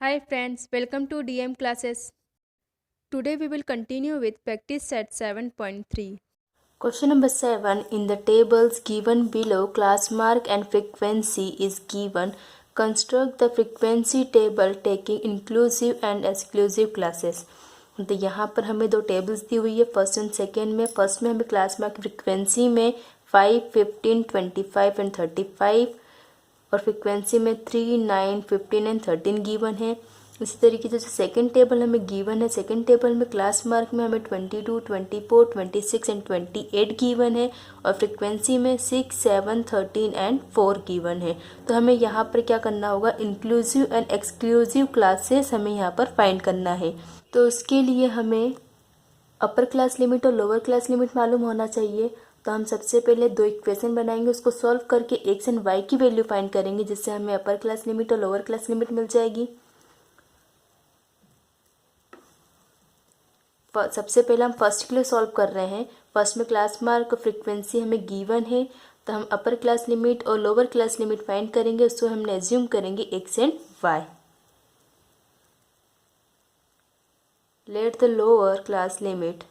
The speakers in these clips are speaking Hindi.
Hi friends, welcome to DM classes. Today we will continue with practice set 7.3. Question number 7. In the tables given below, class mark and frequency is given. Construct the frequency table taking inclusive and exclusive classes. तो यहाँ पर हमें दो टेबल्स दी हुई है फर्स्ट एंड सेकेंड में. फर्स्ट में हमें क्लास मार्क फ्रिक्वेंसी में 5, 15, 25 एंड 35 और फ्रिक्वेंसी में 3, 9, 15 एंड 13 गिवन है. इसी तरीके से सेकेंड टेबल हमें गिवन है. सेकेंड टेबल में क्लास मार्क में हमें 22, 24, 26 एंड 28 गिवन है और फ्रिक्वेंसी में 6, 7, 13 एंड 4 गिवन है. तो हमें यहाँ पर क्या करना होगा, इंक्लूसिव एंड एक्सक्लूसिव क्लासेस हमें यहाँ पर फाइंड करना है. तो उसके लिए हमें अपर क्लास लिमिट और लोअर क्लास लिमिट मालूम होना चाहिए. तो हम सबसे पहले दो इक्वेशन बनाएंगे, उसको सॉल्व करके एक्स एंड वाई की वैल्यू फाइंड करेंगे, जिससे हमें अपर क्लास लिमिट और लोअर क्लास लिमिट मिल जाएगी. सबसे पहले हम फर्स्ट के लिए सॉल्व कर रहे हैं. फर्स्ट में क्लास मार्क फ्रीक्वेंसी हमें गिवन है, तो हम अपर क्लास लिमिट और लोअर क्लास लिमिट फाइंड करेंगे. उसको हमने एज्यूम करेंगे x and y. Let the lower class limit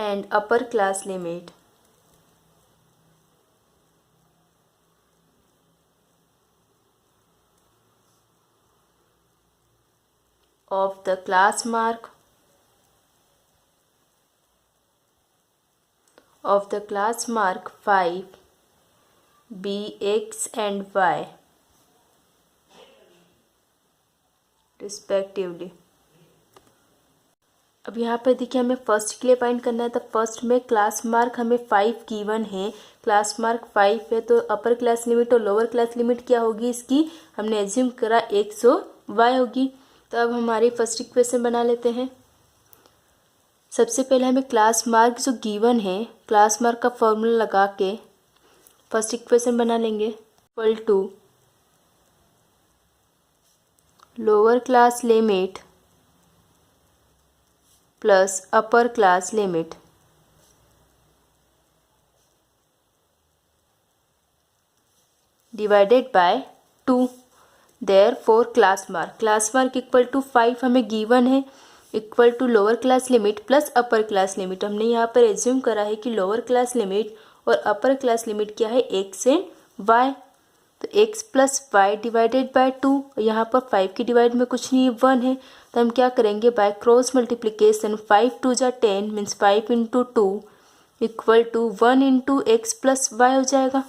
and upper class limit of the class mark of the class mark 5 be x and y respectively. अब यहाँ पर देखिए हमें फर्स्ट के लिए फाइंड करना है. तो फर्स्ट में क्लास मार्क हमें 5 गिवन है. क्लास मार्क 5 है, तो अपर क्लास लिमिट और लोअर क्लास लिमिट क्या होगी इसकी, हमने एज्यूम करा एक्स और वाई होगी. तो अब हमारी फर्स्ट इक्वेशन बना लेते हैं. सबसे पहले हमें क्लास मार्क जो गिवन है, क्लास मार्क का फॉर्मूला लगा के फर्स्ट इक्वेशन बना लेंगे. Equal to lower class limit plus upper class limit divided by 2. Therefore class mark equal to 5 हमें गिवन है, equal to lower class limit plus upper class limit. हमने यहाँ पर एज्यूम करा है कि लोअर क्लास लिमिट और अपर क्लास लिमिट क्या है, एक्स एंड वाई. तो x plus y divided by 2. यहाँ पर 5 की डिवाइड में कुछ नहीं है, 1 है. तो हम क्या करेंगे, बाय क्रॉस मल्टीप्लिकेशन 5 2 जा 10 means 5 into 2 equal to 1 into x plus y हो जाएगा.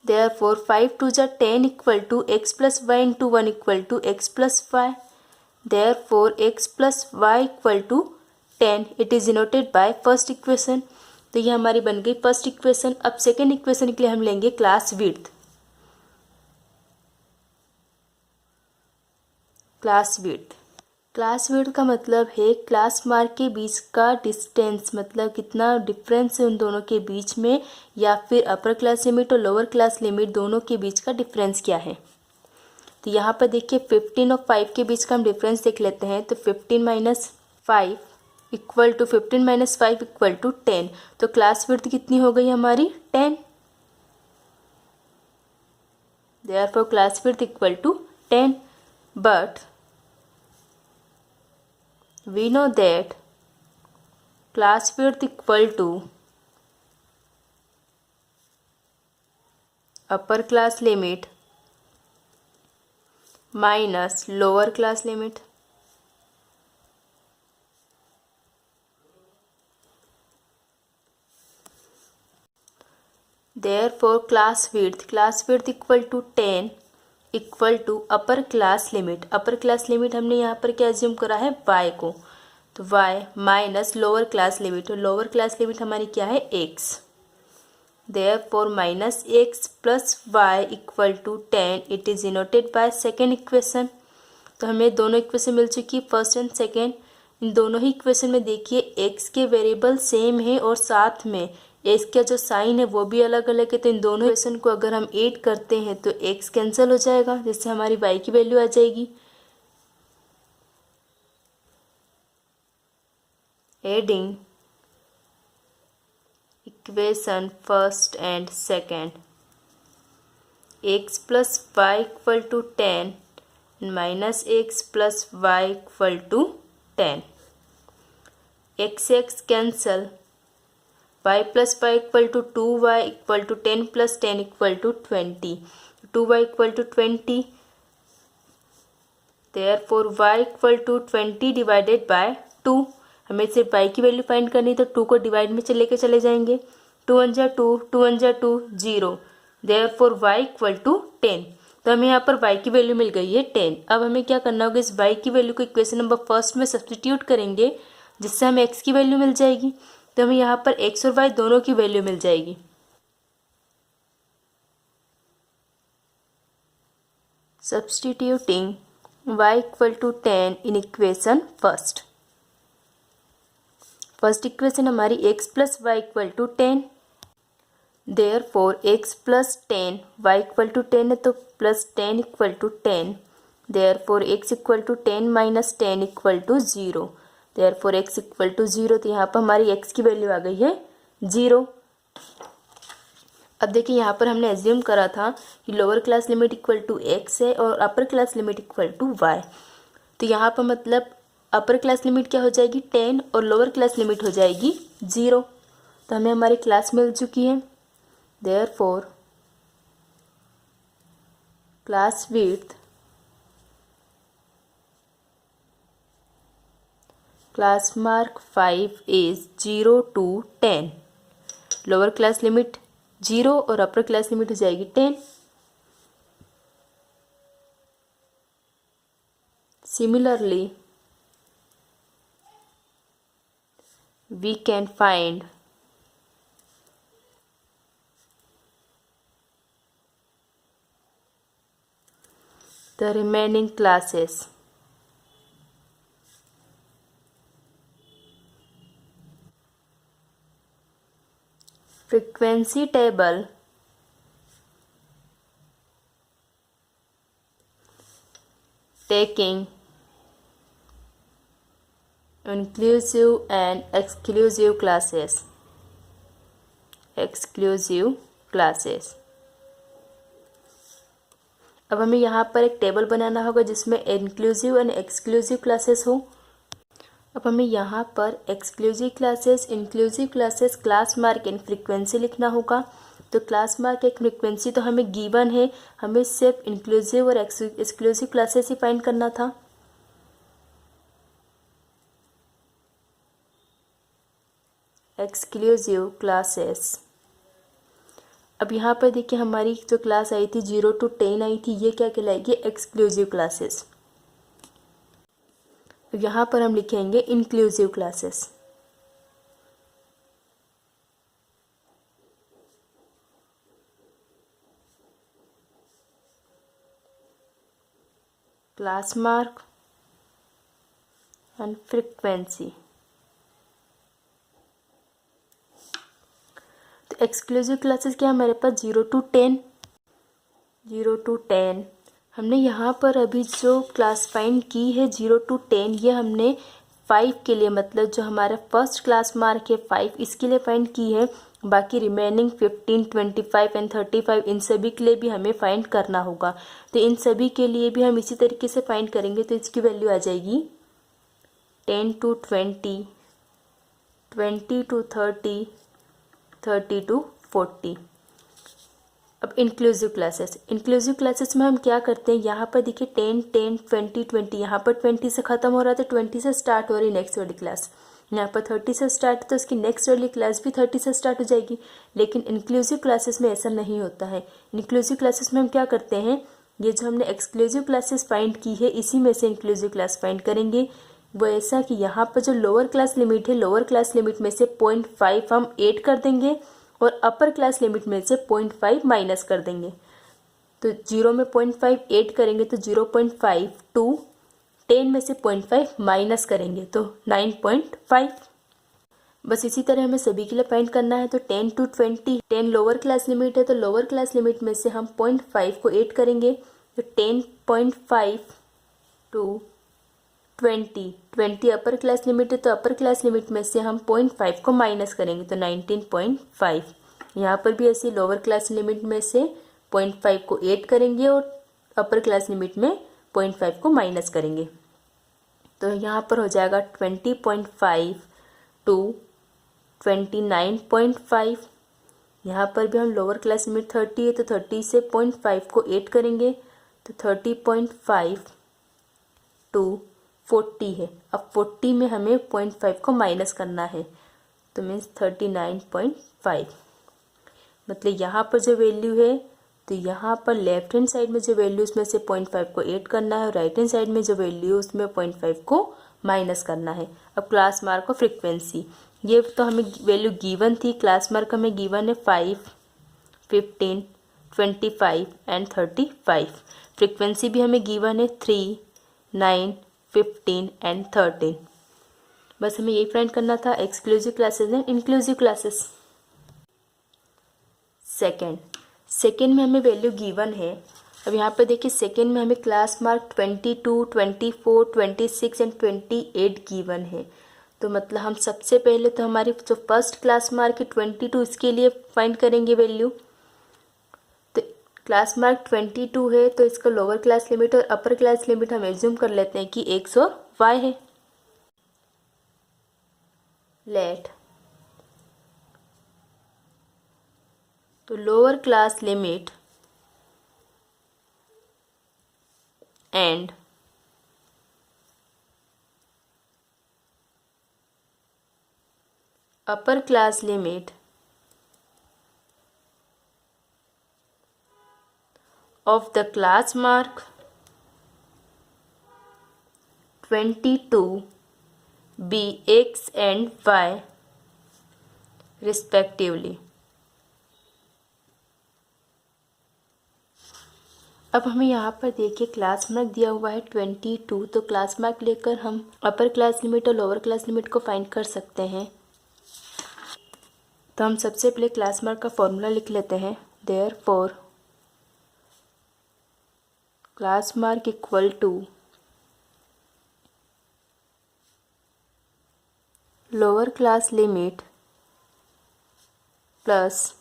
देयरफॉर 5 2 जा 10 equal to x plus y into 1 equal to x plus y. Therefore x plus y equal to 10. It is denoted by first equation. तो ये हमारी बन गई फर्स्ट इक्वेशन. अब सेकेंड इक्वेशन के लिए हम लेंगे क्लास विड्थ. क्लास विड्थ का मतलब है क्लास मार्क के बीच का डिस्टेंस, मतलब कितना डिफरेंस है उन दोनों के बीच में, या फिर अपर क्लास लिमिट और लोअर क्लास लिमिट दोनों के बीच का डिफरेंस क्या है. तो यहाँ पर देखिए 15 और 5 के बीच का हम डिफरेंस देख लेते हैं. तो 15 minus 5 equal to 15 minus 5 equal to 10. तो क्लास विड्थ कितनी हो गई हमारी, 10. Therefore class width equal to 10. But we know that class width equal to upper class limit minus lower class limit. Therefore class width equal to 10 equal to upper class limit हमने यहाँ पर क्या एज्यूम करा है, y को. तो y minus lower class limit हमारी क्या है, x. Therefore minus x plus y equal to 10. It is denoted by second equation. तो हमें दोनों इक्वेशन मिल चुकी है, फर्स्ट एंड सेकेंड. इन दोनों ही इक्वेशन में देखिए x के वेरिएबल सेम है और साथ में x का जो साइन है वो भी अलग अलग है. तो इन दोनों इक्वेशन को अगर हम ऐड करते हैं तो x कैंसिल हो जाएगा, जिससे हमारी y की वैल्यू आ जाएगी. Adding equation first and second. X plus y equal to 10 minus x plus y equal to 10. X cancel. Y plus y equal to 2y equal to 10 plus 10 equal to 20. 2y equal to 20. Therefore y equal to 20 divided by 2. हमें सिर्फ y की वैल्यू फाइंड करनी, तो 2 को डिवाइड में लेके चले जाएंगे. 2 1 जा 2, 2 1 जा 2, 0. Therefore y equal to 10. तो हमें यहाँ पर y की वैल्यू मिल गई है 10. अब हमें क्या करना होगा, इस y की वैल्यू को इक्वेशन नंबर फर्स्ट में सब्स्टिट्यूट करेंगे, जिससे हमें x की वैल्यू मिल जाएगी. तो हमें यहाँ पर x और y दोनों की वैल्यू मिल जाएगी. Substituting y equal to 10 in equation first. First equation हमारी x plus y equal to 10. Therefore x plus 10 y equal to 10 है, तो plus 10 equal to 10. Therefore x equal to 10 minus 10 equal to 0. Therefore x equal to 0. तो यहाँ पर हमारी x की वैल्यू आ गई है 0. अब देखिए यहाँ पर हमने एज्यूम करा था कि lower class limit equal to x है और upper class limit equal to y. तो यहाँ पर मतलब अपर क्लास लिमिट क्या हो जाएगी 10 और लोअर क्लास लिमिट हो जाएगी 0. तो हमें हमारी क्लास मिल चुकी है. Therefore class width class mark 5 is 0 to 10. Lower class limit 0 और अपर क्लास लिमिट हो जाएगी 10. Similarly we can find the remaining classes. Frequency table taking inclusive and exclusive classes. अब हमें यहाँ पर एक टेबल बनाना होगा जिसमें इंक्लूसिव एंड एक्सक्लूसिव क्लासेस हो. अब हमें यहाँ पर exclusive classes, inclusive classes, class mark and frequency लिखना होगा. तो क्लास मार्क एंड फ्रीक्वेंसी तो हमें गिवन है, हमें सिर्फ इंक्लूसिव और एक्सक्लूसिव क्लासेस ही फाइंड करना था. Exclusive classes. अब यहाँ पर देखिए हमारी जो क्लास आई थी 0 to 10 आई थी, ये क्या कहलाएगी एक्सक्लूसिव क्लासेस. यहाँ पर हम लिखेंगे inclusive classes. Class mark and frequency. Exclusive classes क्या हमारे पास 0 to 10. हमने यहाँ पर अभी जो क्लास फाइंड की है 0 to 10, ये हमने 5 के लिए, मतलब जो हमारा फर्स्ट क्लास मार्क है 5, इसके लिए फाइंड की है. बाकी रिमेनिंग 15, 25 एंड 35 इन सभी के लिए भी हमें फाइंड करना होगा. तो इन सभी के लिए भी हम इसी तरीके से फाइंड करेंगे. तो इसकी वैल्यू आ जाएगी 10 to 20, 20 to 30, 30 to 40. अब इंक्लूसिव क्लासेस में हम क्या करते हैं, यहाँ पर देखिए 10, 10, 20, 20, यहाँ पर 20 से ख़त्म हो रहा था, 20 से स्टार्ट हो रही नेक्स्ट वाली क्लास. यहाँ पर 30 से स्टार्ट, तो उसकी नेक्स्ट वाली क्लास भी 30 से स्टार्ट हो जाएगी. लेकिन इंक्लूसिव क्लासेस में ऐसा नहीं होता है. इंक्लूसिव क्लासेस में हम क्या करते हैं, ये जो हमने एक्सक्लूसिव क्लासेस फाइंड की है इसी में से इंक्लूसिव क्लास फाइंड करेंगे. वो ऐसा कि यहाँ पर जो लोअर क्लास लिमिट है, लोअर क्लास लिमिट में से 0.5 हम ऐड कर देंगे और अपर क्लास लिमिट में से 0.5 माइनस कर देंगे. तो 0 में 0.5 ऐड करेंगे तो 0.5 टू 10 में से 0.5 माइनस करेंगे तो 9.5. बस इसी तरह हमें सभी के लिए फाइंड करना है. तो 10 to 20, 10 लोअर क्लास लिमिट है, तो लोअर क्लास लिमिट में से हम 0.5 को ऐड करेंगे. तो 10.5 टू 20 अपर क्लास लिमिट है, तो अपर क्लास लिमिट में से हम 0.5 को माइनस करेंगे तो 19.5। यहाँ पर भी ऐसे लोअर क्लास लिमिट में से 0.5 को ऐड करेंगे और अपर क्लास लिमिट में 0.5 को माइनस करेंगे। तो यहाँ पर हो जाएगा 20.5 टू 29.5। यहाँ पर भी हम लोअर क्लास लिमिट 30 है तो 30 से 0.5 को ऐड करेंगे तो 30.5 टू 40 है। अब 40 में हमें 0.5 को माइनस करना है तो मीन्स 39.5। मतलब यहाँ पर जो वैल्यू है तो यहाँ पर लेफ्ट हैंड साइड में जो वैल्यू उसमें से 0.5 को ऐड करना है और राइट हैंड साइड में जो वैल्यू है उसमें 0.5 को माइनस करना है। अब क्लास मार्क और फ्रिक्वेंसी, ये तो हमें वैल्यू गिवन थी। क्लास मार्क हमें गिवन है 5, 15, 25 एंड 35। फ्रिक्वेंसी भी हमें गिवन है 3, 9, 15 एंड 13। बस हमें यही फाइंड करना था, exclusive classes and inclusive classes. Second में हमें वैल्यू गिवन है। अब यहाँ पर देखिए सेकेंड में हमें क्लास मार्क 22, 24, 26 एंड 28 गिवन है। तो मतलब हम सबसे पहले तो हमारी जो फर्स्ट क्लास मार्क है 22, इसके लिए फाइंड करेंगे वैल्यू। तो क्लास मार्क 22 है तो इसका लोअर क्लास लिमिट और अपर क्लास लिमिट हम एज्यूम कर लेते हैं कि x और y है। लेट तो lower class limit and upper class limit of the class mark 22 be x and y respectively। अब हमें यहाँ पर देखिए क्लास मार्क दिया हुआ है 22, तो क्लास मार्क लेकर हम अपर क्लास लिमिट और लोअर क्लास लिमिट को फाइंड कर सकते हैं। तो हम सबसे पहले क्लास मार्क का फॉर्मूला लिख लेते हैं। Therefore class mark equal to lower class limit plus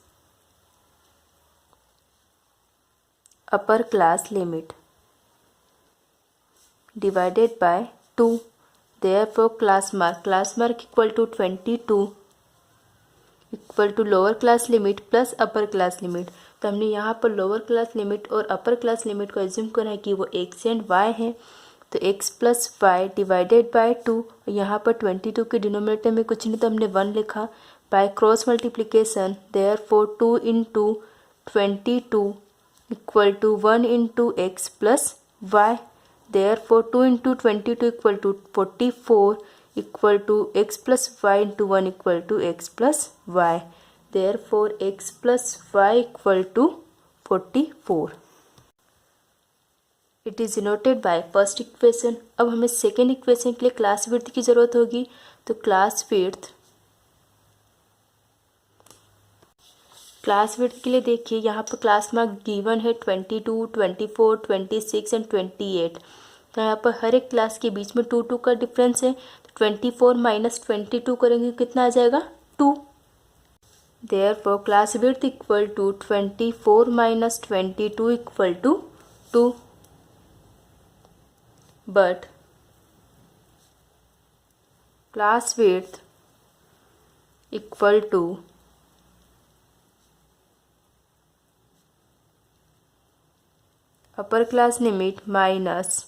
upper class limit divided by 2। Therefore class mark equal to 22 equal to lower class limit plus upper class limit. तो हमने यहाँ पर लोअर क्लास लिमिट और अपर क्लास लिमिट को एज्यूम करा है कि वो x एंड y है। तो x plus y divided by 2। यहाँ पर 22 के डिनोमिनेटर में कुछ नहीं तो हमने 1 लिखा। By cross multiplication therefore 2 into 22 equal to 1 into x plus y. Therefore 2 into 22 equal to 44 equal to x plus y into 1 equal to x plus y। Therefore x plus y equal to 44। It is denoted by first equation। अब हमें सेकेंड इक्वेशन के लिए क्लास विड्थ की ज़रूरत होगी। तो क्लास विड्थ के लिए देखिए यहाँ पर क्लास मार्क गिवन है 22, 24, 26 एंड 28। तो यहाँ पर हर एक क्लास के बीच में 2 का डिफरेंस है। 24 माइनस 22 करेंगे कितना आ जाएगा 2। Therefore class width equal to 24 minus 22 equal to 2। But class width equal to upper class limit minus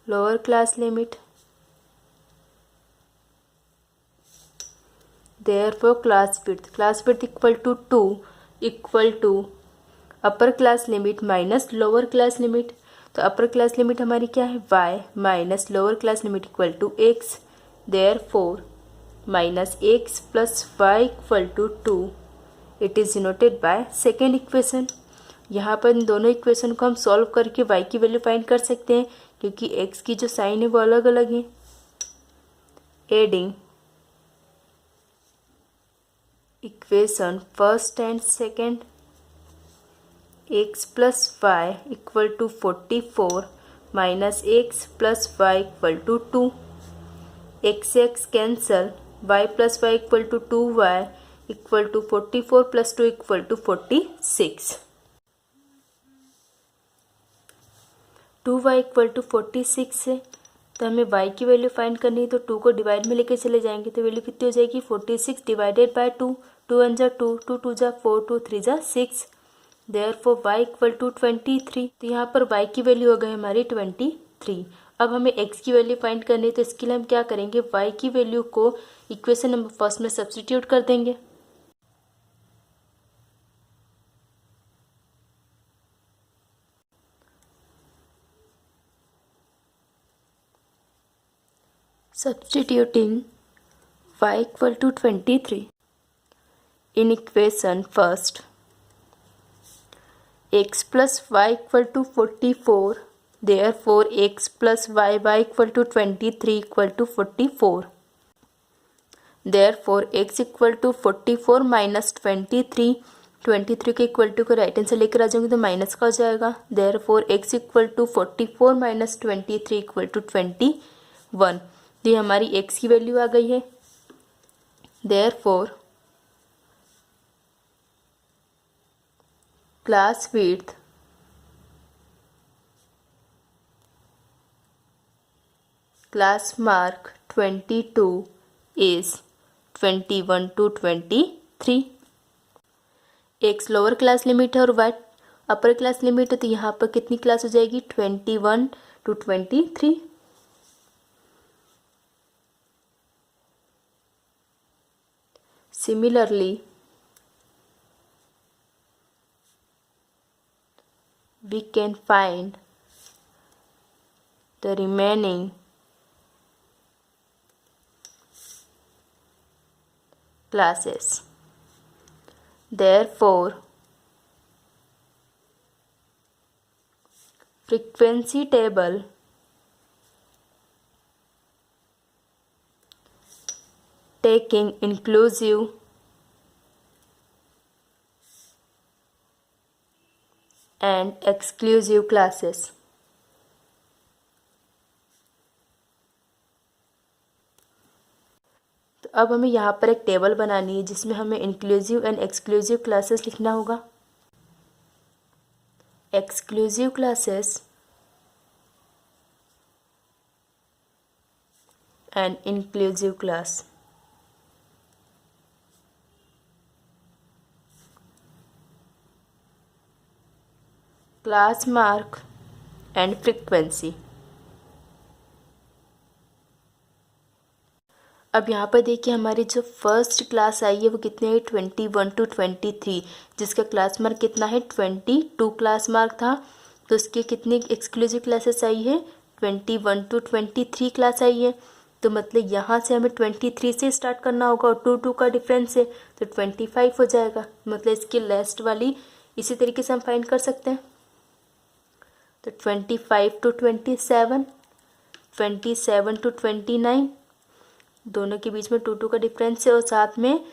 lower class limit. Therefore class width equal to 2 equal to upper class limit minus lower class limit. तो अपर क्लास लिमिट हमारी क्या है y minus lower class limit equal to x। Therefore minus x plus y equal to 2। It is denoted by second equation. यहाँ पर इन दोनों इक्वेशन को हम सॉल्व करके y की वैल्यू फाइंड कर सकते हैं क्योंकि x की जो साइन है वो अलग अलग है। Adding equation first and second x plus y equal to 44 minus x plus y equal to 2, x से x cancel, y plus y equal to 2y equal to 44 plus 2 equal to 46, 2y equal to 46 है। तो हमें y की वैल्यू फाइंड करनी है, तो 2 को डिवाइड में लेके चले जाएंगे तो वैल्यू कितनी हो जाएगी 46 डिवाइडेड बाय 2, 2 1 जा 2, 2 2 जा 4, 2 3 जा 6, देयरफॉर y इक्वल टू 23। तो यहाँ पर y की वैल्यू हो गई हमारी 23। अब हमें x की वैल्यू फाइंड करनी है, तो इसके लिए हम क्या करेंगे, y की वैल्यू को इक्वेशन नंबर फर्स्ट में सब्स्टिट्यूट कर देंगे। Substituting y equal to 23 in equation first, x plus y equal to 44, therefore x plus y equal to 23 equal to 44, therefore x equal to 44 minus 23, 23 के इक्वल टू को राइट हैंड से लेकर आ जाएंगे तो माइनस का हो जाएगा, therefore x equal to 44 minus 23 equal to 21। तो ये हमारी x की वैल्यू आ गई है। Therefore class width class mark 22 is 21 to 23। x lower class limit है और y अपर क्लास लिमिट है, तो यहाँ पर कितनी क्लास हो जाएगी 21 to 23। Similarly, we can find the remaining classes. Therefore, frequency table taking inclusive and exclusive classes. तो अब हमें यहाँ पर एक टेबल बनानी है जिसमें हमें इंक्लूसिव एंड एक्सक्लूसिव क्लासेस लिखना होगा। Exclusive classes and inclusive class. Class mark and frequency. अब यहाँ पर देखिए हमारी जो फर्स्ट क्लास आई है वो कितने है 21 to 23, जिसका क्लास मार्क कितना है 22 क्लास मार्क था। तो उसके कितनी एक्सक्लूसिव क्लासेस आई है 21 to 23 क्लास आई है। तो मतलब यहाँ से हमें 23 से स्टार्ट करना होगा और 2 का डिफरेंस है तो 25 हो जाएगा। मतलब इसकी लास्ट वाली इसी तरीके से हम फाइंड कर सकते हैं। तो 25 to 27, 27 to 29, दोनों के बीच में 2 का डिफरेंस है और साथ में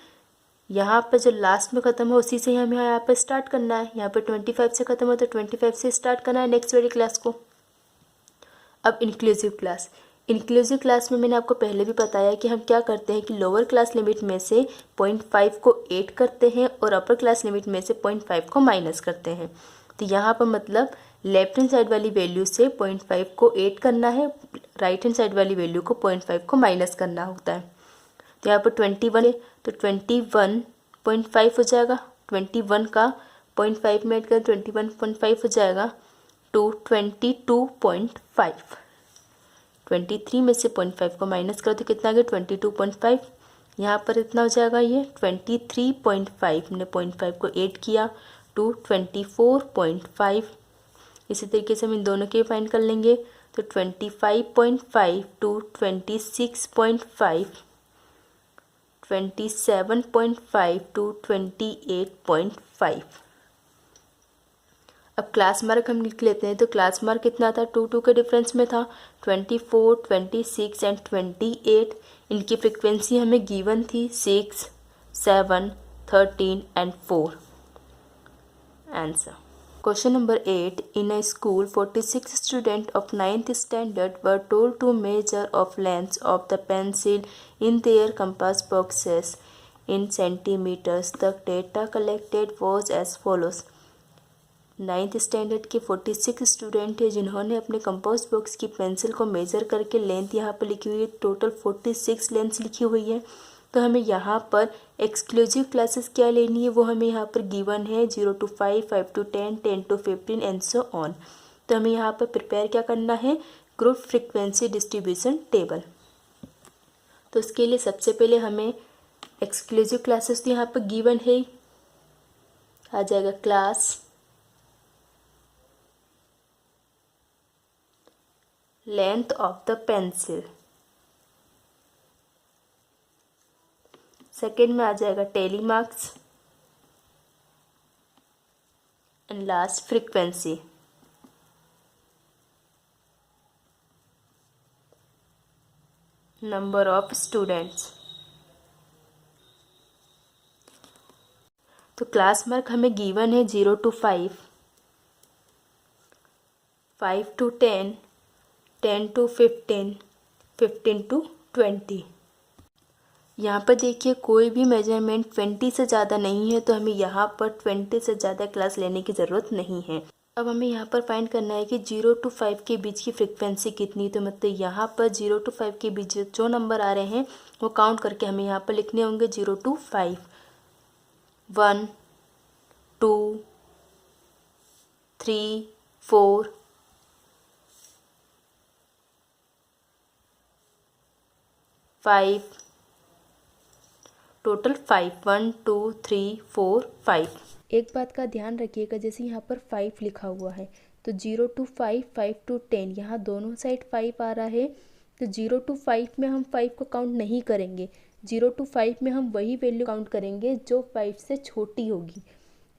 यहाँ पर जो लास्ट में ख़त्म है उसी से हमें यहाँ पर स्टार्ट करना है। यहाँ पर 25 से ख़त्म है तो 25 से स्टार्ट करना है नेक्स्ट वाली क्लास को। अब इंक्लूसिव क्लास। इंक्लूसिव क्लास में मैंने आपको पहले भी बताया कि हम क्या करते हैं कि लोअर क्लास लिमिट में से 0.5 को 8 करते हैं और अपर क्लास लिमिट में से 0.5 को माइनस करते हैं। तो यहाँ पर मतलब लेफ्ट हैंड साइड वाली वैल्यू से 0.5 को 8 करना है, राइट हैंड साइड वाली वैल्यू को 0.5 को माइनस करना होता है। तो यहाँ पर 21 है तो 21.5 हो जाएगा। 21 का 0.5 में ऐड करें 21.5 हो जाएगा टू 22.5। 23 में से 0.5 को माइनस करो तो कितना आ गया 22.5। यहाँ पर इतना हो जाएगा ये 23.5, हमने 0.5 को 8 किया टू 24.5। इसी तरीके से हम इन दोनों के फाइंड कर लेंगे तो 25.5 टू 26.5, 27.5 टू 28.5। अब क्लास मार्क हम लिख लेते हैं। तो क्लास मार्क कितना था 2 के डिफरेंस में था 24, 26 एंड 28। इनकी फ्रिक्वेंसी हमें गिवन थी 6, 7, 13 and 4। Answer. Question number 8. In a school, 46 students of 9th standard were told to measure of lengths of the pencil in their compass boxes in centimeters. The data collected was as follows. 9th standard के 46 स्टूडेंट हैं जिन्होंने अपने कंपास बॉक्स की पेंसिल को मेज़र करके लेंथ यहाँ पर लिखी हुई है, टोटल 46 लेंथ्स लिखी हुई है। तो हमें यहाँ पर एक्सक्लूसिव क्लासेस क्या लेनी है वो हमें यहाँ पर गिवन है 0 to 5, 5 to 10, 10 to 15 and so on. तो हमें यहाँ पर प्रिपेयर क्या करना है, ग्रुप फ्रीक्वेंसी डिस्ट्रीब्यूशन टेबल। तो उसके लिए सबसे पहले हमें एक्सक्लूसिव क्लासेस तो यहाँ पर गिवन है, आ जाएगा class length of the pencil. Second में आ जाएगा tally marks and last frequency. Number of students. तो क्लास मार्क हमें गिवन है 0 to 5, 5 to 10, 10 to 15, 15 to 20। यहाँ पर देखिए कोई भी मेजरमेंट 20 से ज़्यादा नहीं है, तो हमें यहाँ पर 20 से ज़्यादा क्लास लेने की ज़रूरत नहीं है। अब हमें यहाँ पर फाइंड करना है कि 0 to 5 के बीच की फ्रीक्वेंसी कितनी। तो मतलब यहाँ पर 0 to 5 के बीच जो नंबर आ रहे हैं वो काउंट करके हमें यहाँ पर लिखने होंगे 0 to 5, 1, 2, 3, 4, 5, टोटल 5, 1, 2, 3, 4, 5। एक बात का ध्यान रखिएगा, जैसे यहाँ पर 5 लिखा हुआ है तो 0 to 5, 5 to 10, यहाँ दोनों साइड 5 आ रहा है। तो 0 to 5 में हम 5 को काउंट नहीं करेंगे, 0 to 5 में हम वही वैल्यू काउंट करेंगे जो 5 से छोटी होगी।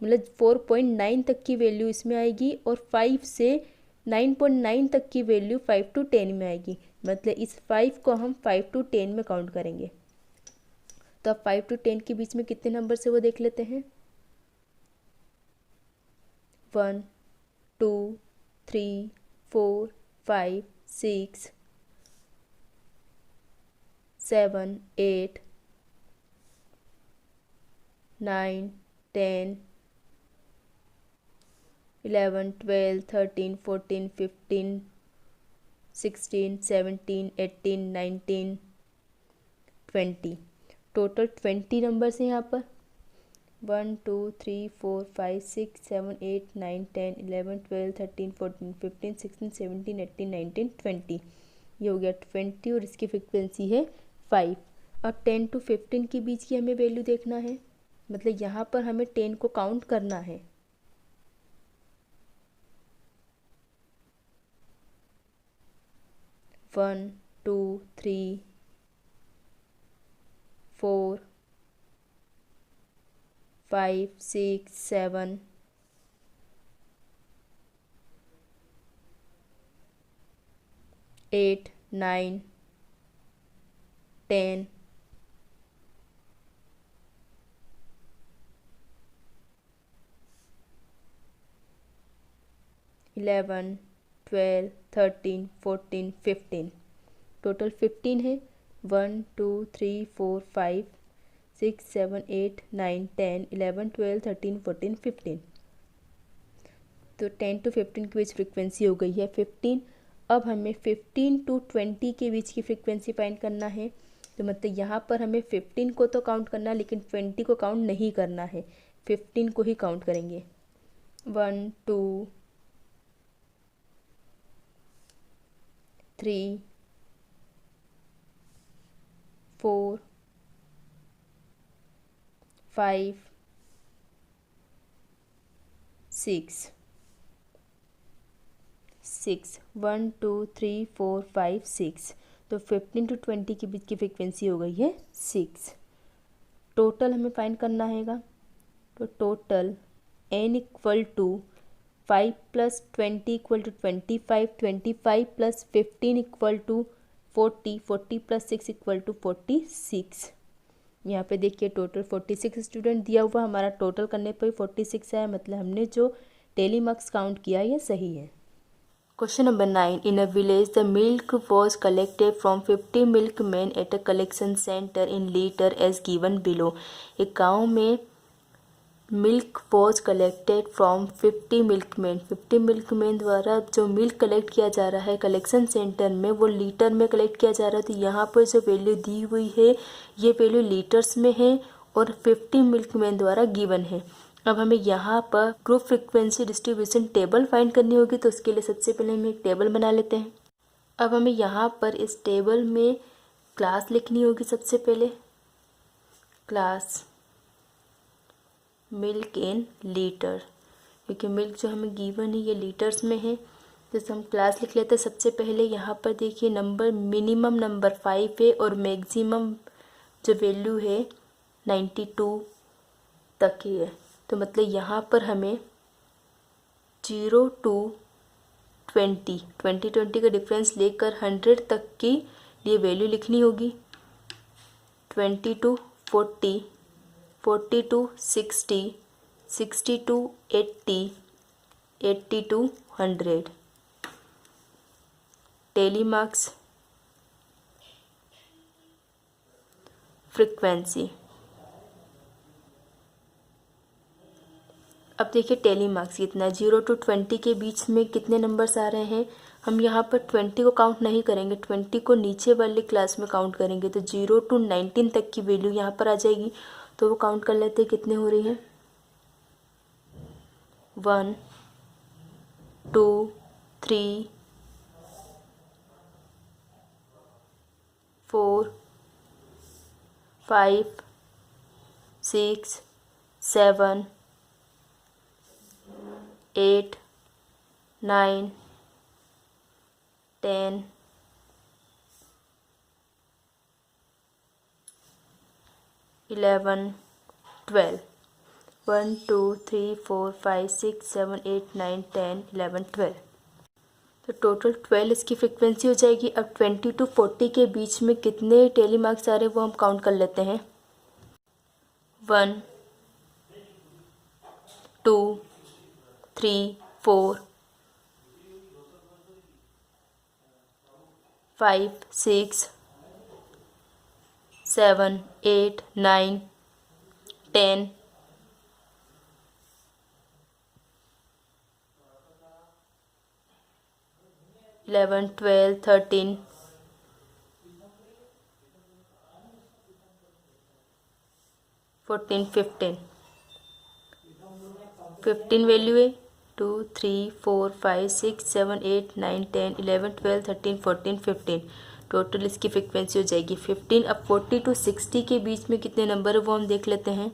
मतलब 4.9 तक की वैल्यू इसमें आएगी और 5 से 9.9 तक की वैल्यू 5 to 10 में आएगी। मतलब इस 5 को हम 5 to 10 में काउंट करेंगे। तो अब 5 to 10 के बीच में कितने नंबर से वो देख लेते हैं। 1, 2, 3, 4, 5, 6, 7, 8, 9, 10, 11, 12, 13, 14, 15, 16, 17, 18, 19, 20। टोटल 20 नंबर्स हैं यहाँ पर। 1, 2, 3, 4, 5, 6, 7, 8, 9, 10, 11, 12, 13, 14, 15, 16, 17, 18, 19, 20। ये हो गया 20 और इसकी फ्रिक्वेंसी है 5। अब 10 to 15 के बीच की हमें वैल्यू देखना है, मतलब यहाँ पर हमें 10 को काउंट करना है। वन, 2, 3, 4, 5, 6, 7, 8, 9, 10, 11, 12, 13, 14, 15। टोटल 15 है। 1, 2, 3, 4, 5, 6, 7, 8, 9, 10, 11, 12, 13, 14, 15। तो 10 to 15 के बीच फ्रीक्वेंसी हो गई है 15। अब हमें 15 to 20 के बीच की फ्रीक्वेंसी फाइंड करना है। तो मतलब यहाँ पर हमें 15 को तो काउंट करना है लेकिन 20 को काउंट नहीं करना है, 15 को ही काउंट करेंगे। 1, 2, 3, 4, 5, 6, 1, 2, 3, 4, 5, 6। तो 15 to 20 के बीच की फ्रीक्वेंसी हो गई है 6। टोटल हमें फाइंड करना हैगा। तो टोटल n इक्वल टू 5 + 20 = 25, 25 + 15 = 40, 40 + 6 = 46। यहाँ पे देखिए टोटल 46 स्टूडेंट दिया हुआ, हमारा टोटल करने पर 46 है। मतलब हमने जो टेलीमार्क्स काउंट किया, यह सही है। Question number 9. In a village, the milk was collected from 50 milkmen at a collection center in liter as given below. एक गांव में milk was collected from 50 milkman. 50 milkman द्वारा जो मिल्क कलेक्ट किया जा रहा है कलेक्शन सेंटर में, वो लीटर में कलेक्ट किया जा रहा है। तो यहाँ पर जो वैल्यू दी हुई है ये वैल्यू लीटर्स में है और 50 मिल्कमैन द्वारा गिवन है। अब हमें यहाँ पर group frequency distribution table find करनी होगी, तो उसके लिए सबसे पहले हम एक टेबल बना लेते हैं। अब हमें यहाँ पर इस टेबल में क्लास लिखनी होगी। सबसे पहले क्लास मिल्क इन लीटर, क्योंकि मिल्क जो हमें गिवन है ये लीटर्स में है, जैसे हम क्लास लिख लेते हैं। सबसे पहले यहाँ पर देखिए नंबर मिनिमम नंबर 5 है और मैक्सिमम जो वैल्यू है 92 तक ही है। तो मतलब यहाँ पर हमें 0 to 20 का डिफरेंस लेकर 100 तक की लिए वैल्यू लिखनी होगी। 20 to 40, 40 to 60, 60 to 80, 80 to 100। Telemarks frequency. अब देखिए टेलीमार्क्स कितना, 0 to 20 के बीच में कितने नंबर्स आ रहे हैं। हम यहाँ पर 20 को काउंट नहीं करेंगे, 20 को नीचे वाले क्लास में काउंट करेंगे। तो 0 to 19 तक की वैल्यू यहाँ पर आ जाएगी। तो वो काउंट कर लेते हैं कितने हो रही हैं। 1 2 3 4 5 6 7 8 9 10 11 12। 1 2 3 4 5 6 7 8 9 10 11 12। तो टोटल 12 इसकी फ्रीक्वेंसी हो जाएगी। अब 20 to 40 के बीच में कितने टेलीमार्क्स आ रहे हैं वो हम काउंट कर लेते हैं। 1 2 3 4 5 6 7 8 9 10 11 12 13 14 15। 15 वैल्यू है। 2 3 4 5 6 7 8 9 10 11 12 13 14 15। टोटल इसकी फ्रीक्वेंसी हो जाएगी 15। अब 40 to 60 के बीच में कितने नंबर है वो हम देख लेते हैं।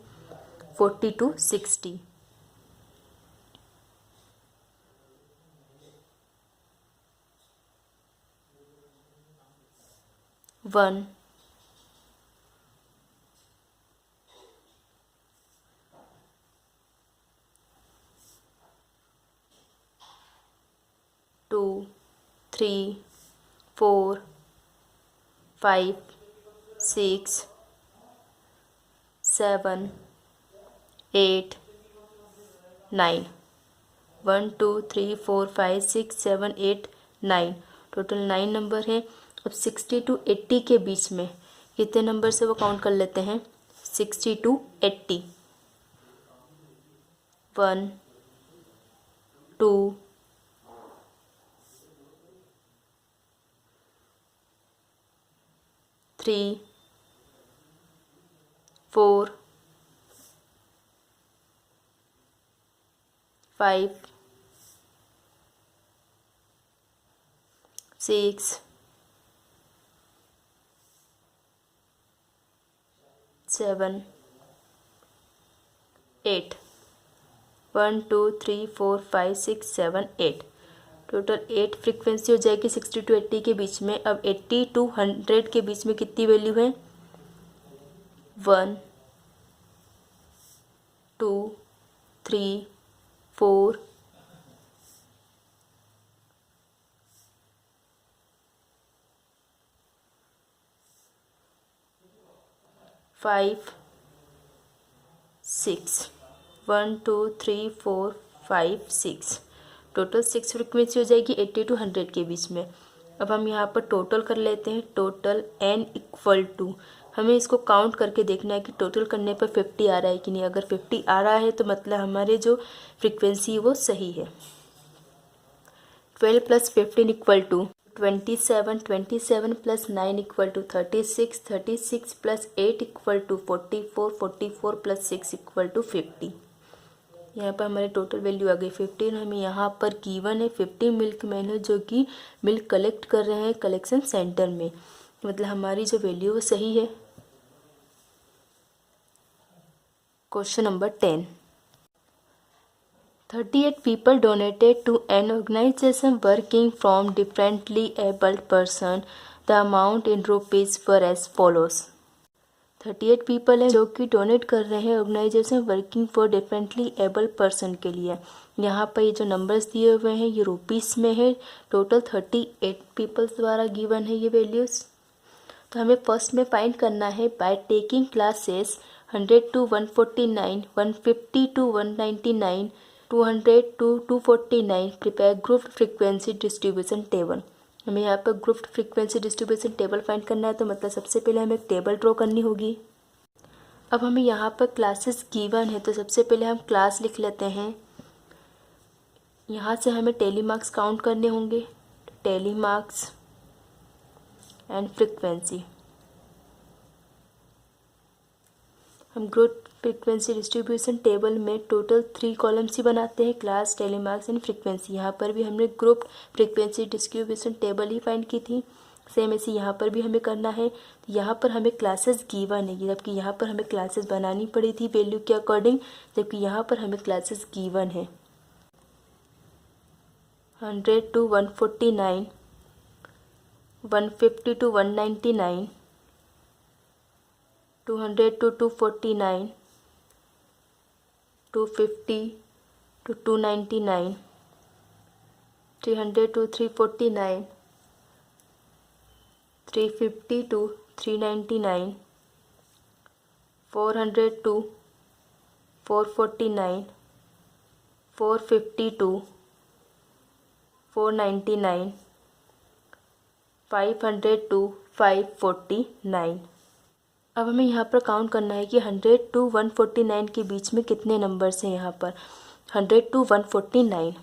40 to 60। 1 2 3 4 5 6 7 8 9। 1 2 3 4 5 6 7 8 9। टोटल 9 नंबर हैं। अब 60 to 80 के बीच में कितने नंबर से वो काउंट कर लेते हैं। 60 to 80। 1 2 3 4 5 6 7 8। 1 2 3 4 5 6 7 8। टोटल 8 फ्रीक्वेंसी हो जाएगी 60 to 80 के बीच में। अब 80 to 100 के बीच में कितनी वैल्यू है। 1 2 3 4 5 6। 1 2 3 4 5 6, टोटल 6 फ्रिक्वेंसी हो जाएगी 80 to 100 के बीच में। अब हम यहाँ पर टोटल कर लेते हैं। टोटल n इक्वल टू, हमें इसको काउंट करके देखना है कि टोटल करने पर 50 आ रहा है कि नहीं। अगर 50 आ रहा है तो मतलब हमारे जो फ्रिक्वेंसी है वो सही है। 12 + 15 equal to 27, 27 + 9 equal to 36, 36 + 8 equal to 44, 44 + 6 equal to 50। यहाँ पर हमारे टोटल वैल्यू आ गई 15। हमें यहाँ पर गिवन है 50 मिल्कमैन है जो कि मिल्क कलेक्ट कर रहे हैं कलेक्शन सेंटर में, मतलब हमारी जो वैल्यू वो सही है। Question number 10। 38 people donated to an organization working from differently abled person. The amount in rupees were as follows. 38 people हैं जो कि डोनेट कर रहे हैं organisation working for differently abled person के लिए। यहाँ पर ये जो नंबर्स दिए हुए हैं ये रुपीस में है। टोटल 38 पीपल्स द्वारा गिवन है ये वैल्यूज़। तो हमें फर्स्ट में फाइंड करना है by taking classes 100 to 149, 150 to 199, 200 to 249, prepare group frequency distribution table. हमें यहाँ पर group frequency distribution table find करना है, तो मतलब सबसे पहले हमें एक टेबल ड्रॉ करनी होगी। अब हमें यहाँ पर क्लासेस गिवन है तो सबसे पहले हम क्लास लिख लेते हैं। यहाँ से हमें टेली मार्क्स काउंट करने होंगे। टेली मार्क्स एंड फ्रीक्वेंसी, हम ग्रुप फ्रीक्वेंसी डिस्ट्रीब्यूशन टेबल में टोटल 3 कॉलम्स ही बनाते हैं, class, tally marks and frequency. यहाँ पर भी हमने ग्रुप फ्रीक्वेंसी डिस्ट्रीब्यूशन टेबल ही फाइंड की थी, सेम ऐसे यहाँ पर भी हमें करना है। तो यहाँ पर हमें क्लासेस गिवन है, जबकि यहाँ पर हमें क्लासेस बनानी पड़ी थी वैल्यू के अकॉर्डिंग, जबकि यहाँ पर हमें क्लासेस गिवन है। 100 to 149, 150 to 199, 200 to 249, 250 to 299, 300 to 349, 350 to 399, 400 to 449, 450 to 499, 500 to 549। अब हमें यहाँ पर काउंट करना है कि 100 to 149 के बीच में कितने नंबर्स हैं। यहाँ पर 100 to 149,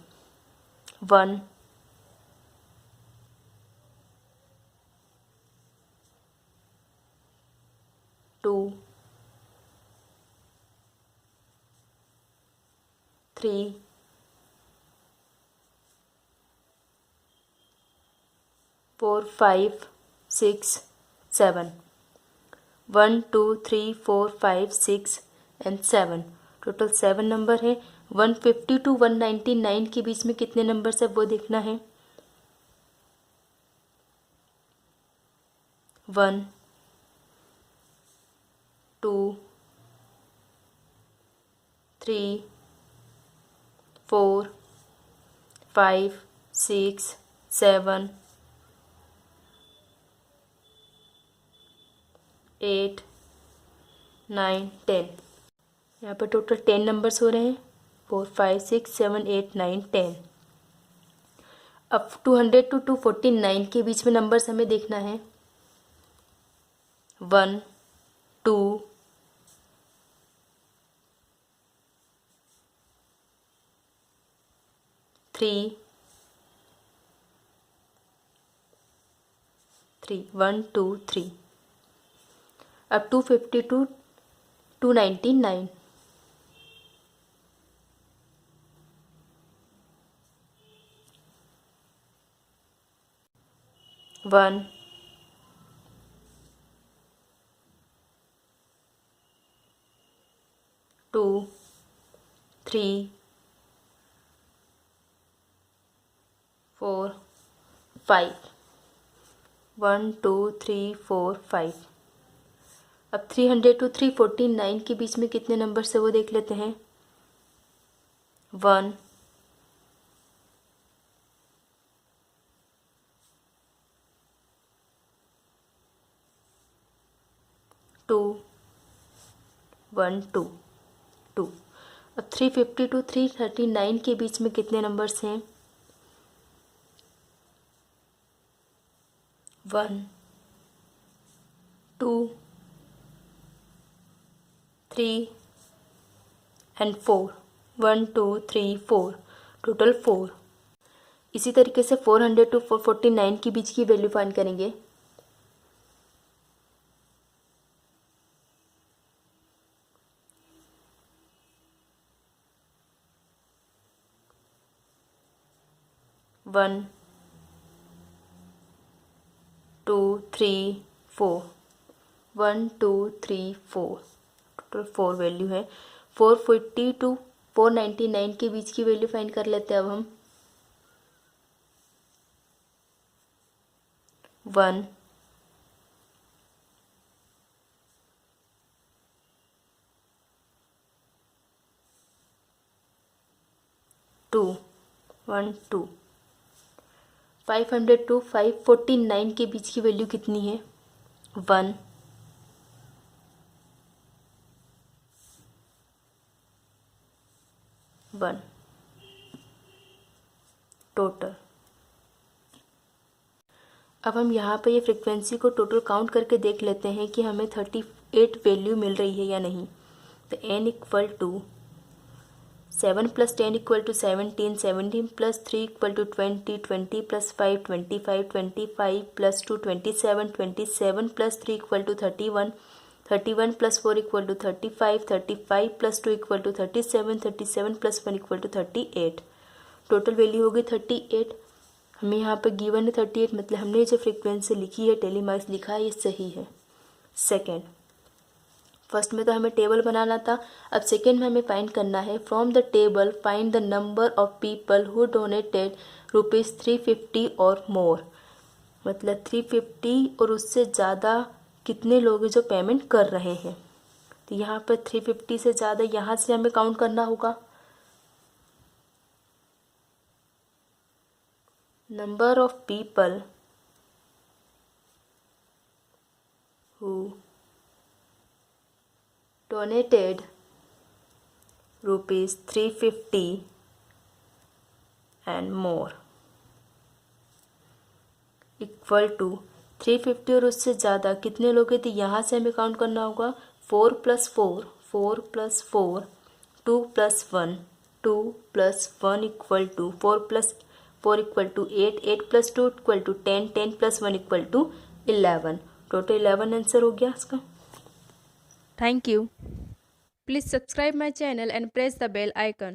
1, 2, 3, 4, 5, 6, 7, 1, 2, 3, 4, 5, 6 एंड 7, टोटल 7 नंबर है। 150 to 199 के बीच में कितने नंबर्स है वो देखना है। 1, 2, 3, 4, 5, 6, 7, 8, 9, 10। यहाँ पर टोटल 10 नंबर्स हो रहे हैं। 4, 5, 6, 7, 8, 9, 10। अब 200 to 249 के बीच में नंबर्स हमें देखना है। 1, 2, 3, 1, 2, 3। अब 250 to 299, 1, 2, 3, 4, 5, 1, 2, 3, 4, 5। अब 300 to 349 के बीच में कितने नंबर से वो देख लेते हैं। 1, 2, 1, 2, 2। अब 350 to 339 के बीच में कितने नंबर्स हैं? 1 2 3 and 4. 1 2 3 4, टोटल 4. इसी तरीके से 400 to 449 के बीच की वैल्यू फाइंड करेंगे. 1 2 3 4. 1 2 3 4, टोटल 4 वैल्यू है. 450 to 499 के बीच की वैल्यू फाइंड कर लेते हैं अब हम. 1 2 1 2. 500 to 549 के बीच की वैल्यू कितनी है? 1 1, टोटल. अब हम यहाँ पे ये फ्रीक्वेंसी को टोटल काउंट करके देख लेते हैं कि हमें 38 वैल्यू मिल रही है या नहीं. तो n equal to 7 + 10 = 17, 17 + 3 = 20, 20 + 5 25, 25 + 2 27, 27 + 3 = 31, 31 + 4 = 35, 35 + 2 = 37, 37 + 1 = 38. Total value होगी 38. हमें यहाँ पर गिवन है 38, मतलब हमने जो फ्रीक्वेंसी लिखी है, टेलीमार्क्स लिखा है, ये सही है. सेकेंड, फर्स्ट में तो हमें टेबल बनाना था. अब सेकेंड में हमें फाइंड करना है from the table find the number of people who donated ₹350 और मोर. मतलब 350 और उससे ज़्यादा कितने लोग हैं जो पेमेंट कर रहे हैं. तो यहाँ पर 350 से ज़्यादा यहाँ से हमें काउंट करना होगा. Number of people who donated ₹350 and more equal to 350 और उससे ज़्यादा कितने लोग हैं. तो यहाँ से हमें काउंट करना होगा 4 + 4, 4 + 4, 2 + 1, 2 + 1 इक्वल टू 4 + 4 = 8, 8 + 2 = 10, 10 + 1 = 11. टोटल 11 आंसर हो गया इसका. Thank you. Please subscribe my channel and press the bell icon.